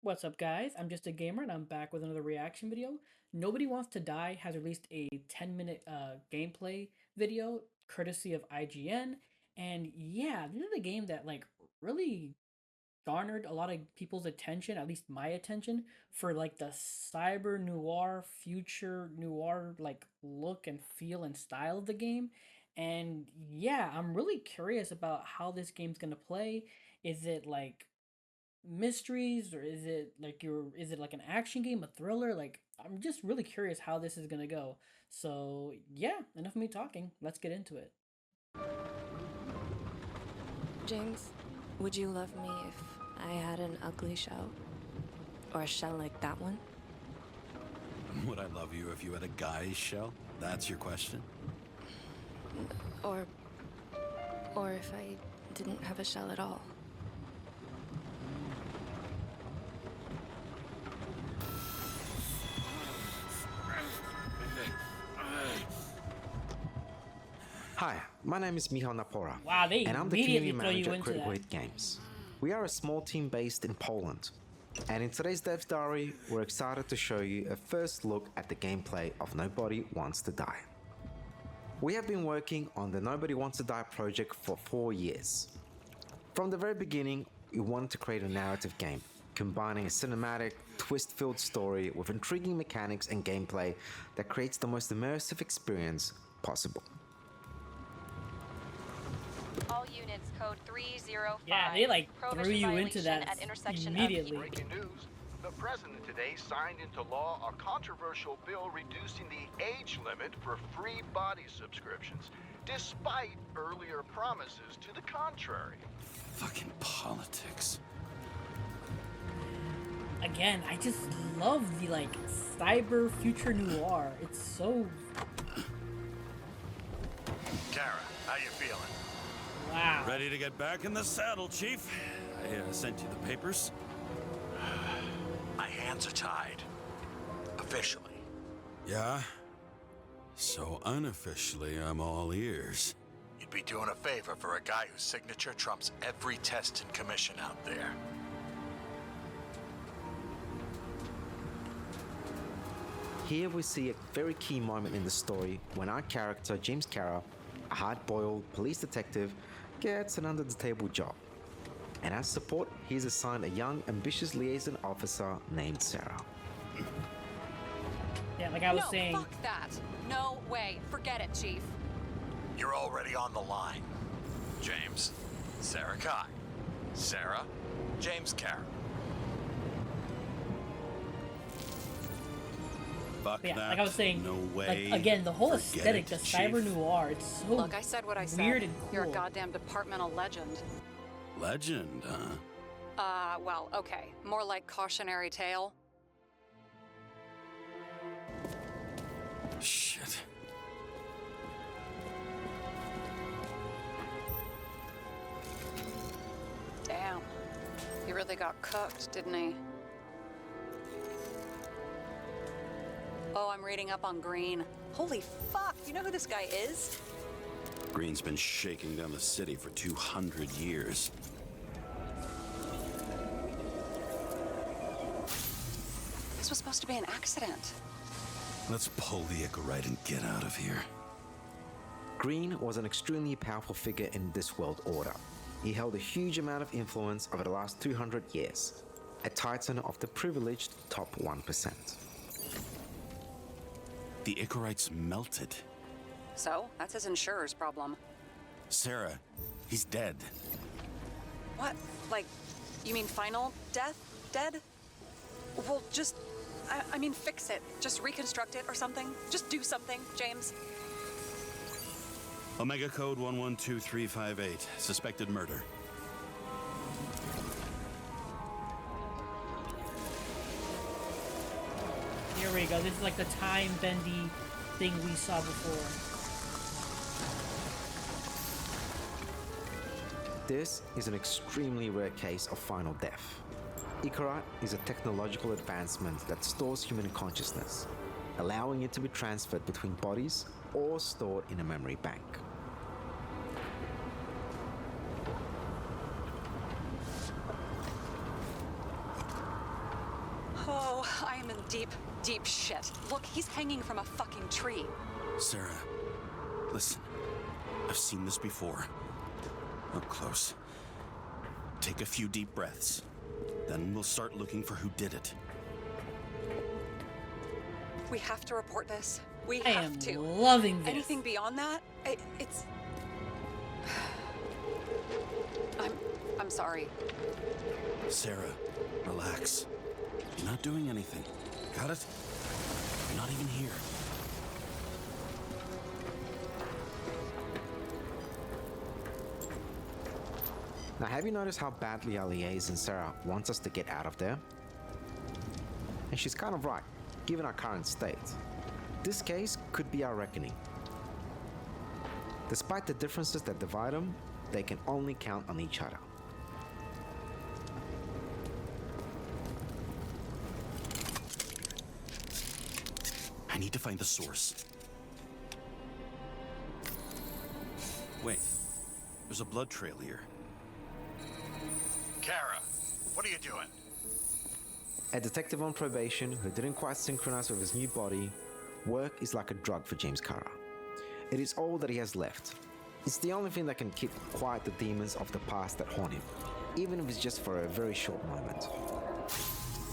What's up, guys? I'm just a gamer and I'm back with another reaction video. Nobody Wants to Die has released a 10-minute gameplay video courtesy of IGN. And yeah, this is a game that really garnered a lot of people's attention, at least my attention, for the cyber noir, future noir look and feel and style of the game. And yeah, I'm really curious about how this game's gonna play. Is it mysteries, or is it like an action game, a thriller? I'm just really curious how this is gonna go. So yeah, enough of me talking, let's get into it. James, would you love me if I had an ugly shell? Or a shell like that one? Would I love you if you had a guy's shell? That's your question? Or... or if I didn't have a shell at all? Hi, my name is Michal Napora, Wow, they and I'm the immediately community throw you manager at into Critical that. Hit Games. We are a small team based in Poland, and in today's Dev's Diary, we're excited to show you a first look at the gameplay of Nobody Wants to Die. We have been working on the Nobody Wants to Die project for 4 years. From the very beginning, we wanted to create a narrative game, combining a cinematic, twist-filled story with intriguing mechanics and gameplay that creates the most immersive experience possible. All units, code 305. Yeah, they threw you into Prohibition that at intersection immediately. Breaking news. The president today signed into law a controversial bill reducing the age limit for free body subscriptions, despite earlier promises to the contrary. Fucking politics. Again, I just love the cyber future noir. It's so Kara, how you feeling? wow. Ready to get back in the saddle, Chief? I sent you the papers. My hands are tied. Officially. Yeah? So unofficially, I'm all ears. You'd be doing a favor for a guy whose signature trumps every test and commission out there. Here we see a very key moment in the story when our character, James Kara, a hard-boiled police detective, gets an under-the-table job. And as support, he's assigned a young, ambitious liaison officer named Sarah. Yeah, like I was No, saying. fuck that. No way. Forget it, Chief. You're already on the line. James, Sarah Kai. Sarah, James Kara. Fuck Yeah, that. like I was saying, no way. again, the whole Forget aesthetic, it, the cyber Chief. noir, it's so Look, I said what I said. weird and cool. You're a goddamn departmental legend. Legend, huh? Well, okay. More like cautionary tale. Shit. Damn. He really got cooked, didn't he? Oh, I'm reading up on Green. Holy fuck, you know who this guy is? Green's been shaking down the city for 200 years. This was supposed to be an accident. Let's pull the Icarite and get out of here. Green was an extremely powerful figure in this world order. He held a huge amount of influence over the last 200 years, a titan of the privileged top 1%. The Icarite's melted. So, that's his insurer's problem. Sarah, he's dead. What? Like, you mean final death? Dead? Well, just, I mean, fix it. Just reconstruct it or something. Just do something, James. Omega code 112358. Suspected murder. Here we go. This is like the time bendy thing we saw before. This is an extremely rare case of final death. Icarite is a technological advancement that stores human consciousness, allowing it to be transferred between bodies or stored in a memory bank. Oh, I am in deep, deep shit. Look, he's hanging from a fucking tree. Sarah, listen. I've seen this before. Up close. Take a few deep breaths. Then we'll start looking for who did it. We have to report this. We I have am to. loving this. Anything beyond that, it's... I'm sorry. Sarah, relax. You're not doing anything. Got it? You're not even here. Now, have you noticed how badly our liaison Sarah wants us to get out of there? And she's kind of right, given our current state. This case could be our reckoning. Despite the differences that divide them, they can only count on each other. I need to find the source. Wait, there's a blood trail here. Kara, what are you doing? A detective on probation who didn't quite synchronize with his new body, work is like a drug for James Kara. It is all that he has left. It's the only thing that can keep quiet the demons of the past that haunt him, even if it's just for a very short moment.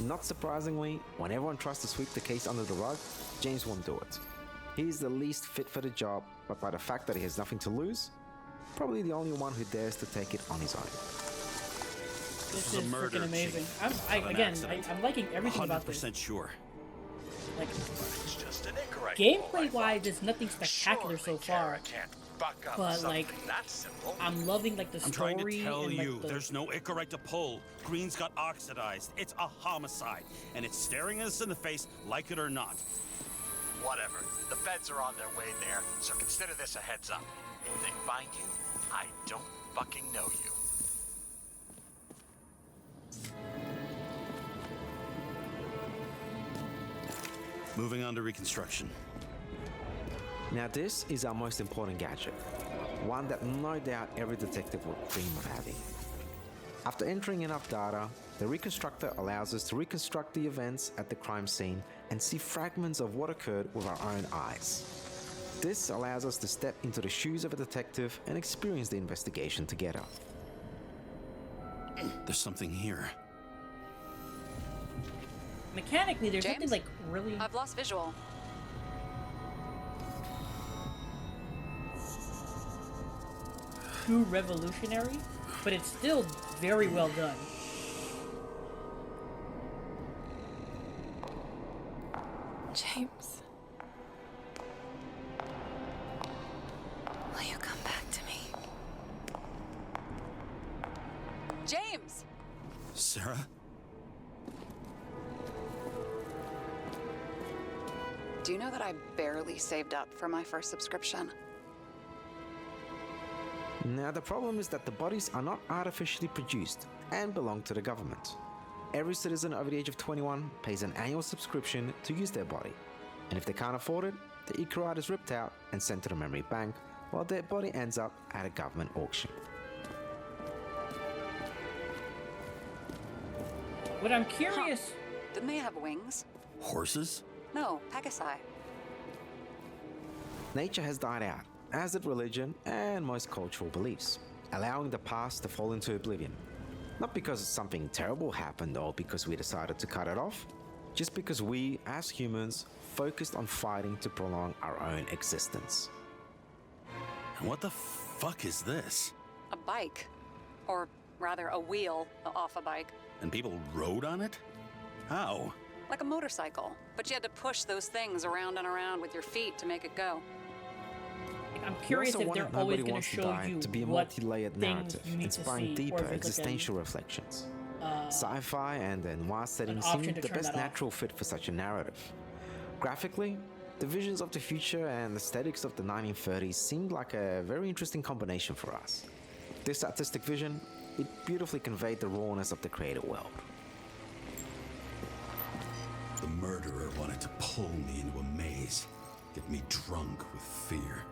Not surprisingly, when everyone tries to sweep the case under the rug, James won't do it. He is the least fit for the job, but by the fact that he has nothing to lose, probably the only one who dares to take it on his own. This is a is murder, freaking amazing. Chief. I'm liking everything about this. 100% sure. Like, It's just an incorrect gameplay-wise, there's nothing spectacular so far. But like, I'm loving like the I'm story trying to tell and you, like the... there's no Icarite to pull. Green's got oxidized. It's a homicide. And it's staring us in the face, like it or not. Whatever. The feds are on their way there, so consider this a heads up. If they find you, I don't fucking know you. Moving on to reconstruction. Now this is our most important gadget, one that no doubt every detective would dream of having. After entering enough data, the reconstructor allows us to reconstruct the events at the crime scene and see fragments of what occurred with our own eyes. This allows us to step into the shoes of a detective and experience the investigation together. There's something here. Mechanically, there's James? something like really... I've lost visual. too revolutionary, but it's still very well done. James. Will you come back to me? James! Sarah? Do you know that I barely saved up for my first subscription? Now the problem is that the bodies are not artificially produced and belong to the government. Every citizen over the age of 21 pays an annual subscription to use their body, and if they can't afford it, the Icarite is ripped out and sent to the memory bank, while their body ends up at a government auction. What I'm curious... Didn't they have wings? Horses? No, Pegasi. Nature has died out, as did religion and most cultural beliefs, allowing the past to fall into oblivion. Not because something terrible happened or because we decided to cut it off, just because we, as humans, focused on fighting to prolong our own existence. And what the fuck is this? A bike. Or rather, a wheel off a bike. And people rode on it? How? Like a motorcycle. But you had to push those things around and around with your feet to make it go. I'm curious We also if they're want always Nobody going to Wants to show Die you to be a what multi-layered things narrative, you need inspiring to see, deeper or if it's existential reflections. Sci-fi and the noir setting option seemed to the turn best that off. natural fit for such a narrative. Graphically, the visions of the future and aesthetics of the 1930s seemed like a very interesting combination for us. This artistic vision, it beautifully conveyed the rawness of the created world. The murderer wanted to pull me into a maze, get me drunk with fear.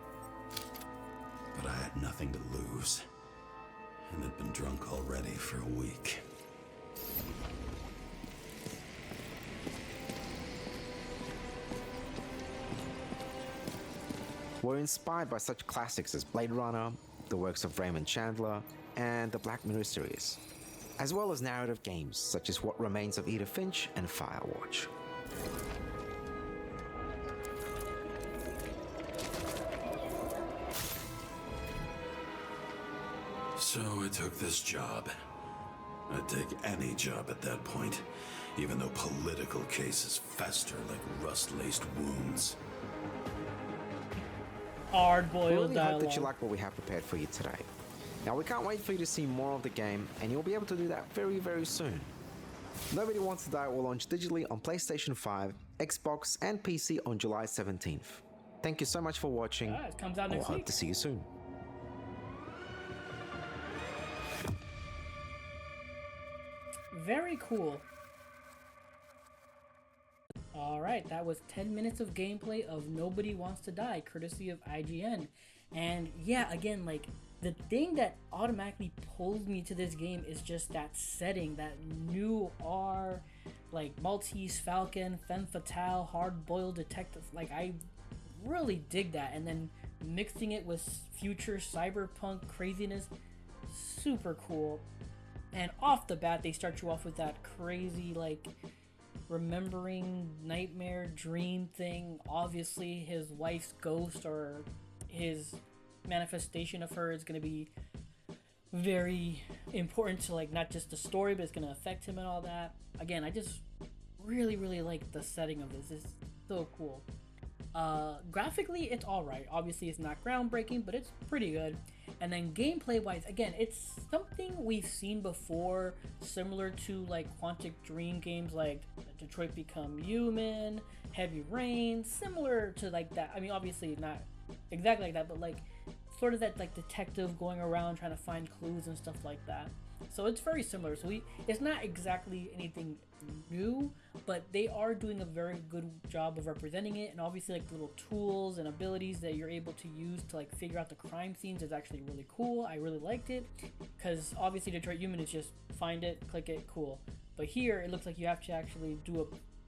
But I had nothing to lose, and had been drunk already for a week. were inspired by such classics as Blade Runner, the works of Raymond Chandler, and the Black Mirror series, as well as narrative games such as What Remains of Edith Finch and Firewatch. So I took this job. I'd take any job at that point, even though political cases fester like rust-laced wounds. We Hard-boiled really hope dialogue. that you like what we have prepared for you today. Now we can't wait for you to see more of the game, and you'll be able to do that very, very soon. Nobody Wants to Die will launch digitally on PlayStation 5, Xbox, and PC on July 17th. Thank you so much for watching. It comes out We'll next hope week. to see you soon. Very cool. Alright, that was 10 minutes of gameplay of Nobody Wants to Die, courtesy of IGN. And yeah, again, like, the thing that automatically pulls me to this game is just that setting, that new R, like, Maltese Falcon, femme fatale, hard-boiled detective. Like, I really dig that. And then mixing it with future cyberpunk craziness, super cool. And off the bat, they start you off with that crazy, like, remembering nightmare dream thing. Obviously, his wife's ghost or his manifestation of her is going to be very important to, like, not just the story, but it's going to affect him and all that. Again, I just really, really like the setting of this. It's so cool. Graphically, it's alright. Obviously, it's not groundbreaking, but it's pretty good. And then gameplay wise, again, it's something we've seen before, similar to like Quantic Dream games like Detroit Become Human, Heavy Rain, similar to like that. I mean, obviously not exactly like that, but like sort of that like detective going around trying to find clues and stuff like that. So it's very similar. So it's not exactly anything new, but they are doing a very good job of representing it. And obviously, like, little tools and abilities that you're able to use to like figure out the crime scenes is actually really cool. I really liked it because obviously Detroit Human is just find it, click it, cool. But here it looks like you have to actually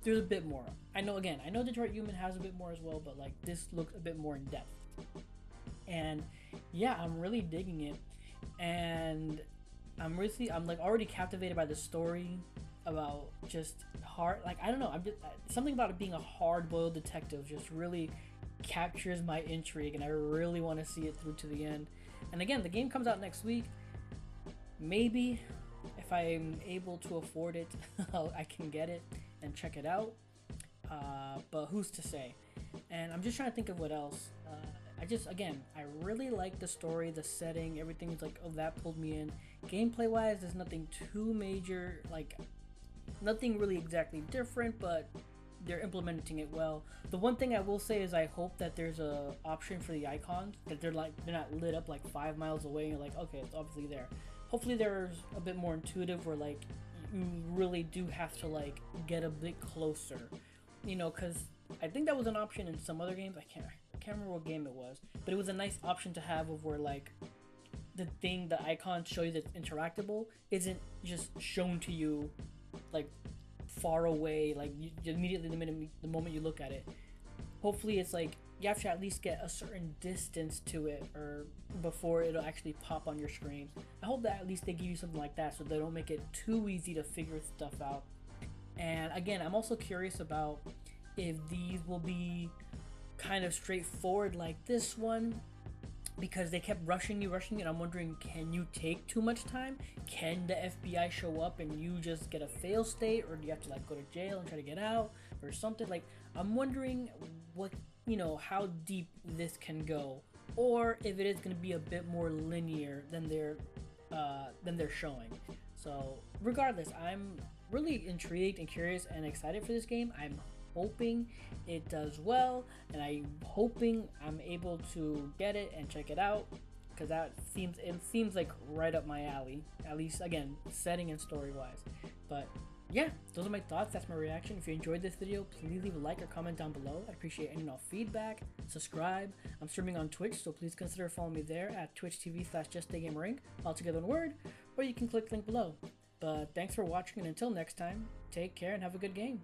there's a bit more. I know Detroit Human has a bit more as well, but like this looks a bit more in depth. And yeah, I'm really digging it. And I'm like already captivated by the story about just hard, like, I don't know, I'm just something about it being a hard-boiled detective just really captures my intrigue, and I really want to see it through to the end. And again, the game comes out next week. Maybe if I'm able to afford it, I can get it and check it out. But who's to say? And I'm just trying to think of what else. I really like the story, the setting, everything's like, oh, that pulled me in. Gameplay wise, there's nothing too major, like nothing really exactly different, but they're implementing it well. The one thing I will say is I hope that there's a option for the icons, that they're not lit up like 5 miles away and you're like, okay, it's obviously there. Hopefully there's a bit more intuitive where like you really do have to like get a bit closer, you know, because I think that was an option in some other games. I can't remember what game it was, but it was a nice option to have of where like the icons show you that's interactable isn't just shown to you like far away, like you immediately the moment you look at it. Hopefully it's like you have to at least get a certain distance to it or before it'll actually pop on your screen. I hope that at least they give you something like that so they don't make it too easy to figure stuff out. And again, I'm also curious about if these will be kind of straightforward like this one, because they kept rushing you, and I'm wondering, can you take too much time? Can the FBI show up and you just get a fail state, or do you have to like go to jail and try to get out or something? Like, I'm wondering what, you know, how deep this can go, or if it is going to be a bit more linear than they're showing. So regardless, I'm really intrigued and curious and excited for this game. I'm hoping it does well, and I'm hoping I'm able to get it and check it out, because it seems like right up my alley, at least again setting and story wise. But yeah, those are my thoughts. That's my reaction. If you enjoyed this video, please leave a like or comment down below. I appreciate any and all feedback. Subscribe. I'm streaming on Twitch, so please consider following me there at twitch.tv/JustAGamerInc, all together in word, or you can click the link below. But thanks for watching, and until next time, take care and have a good game.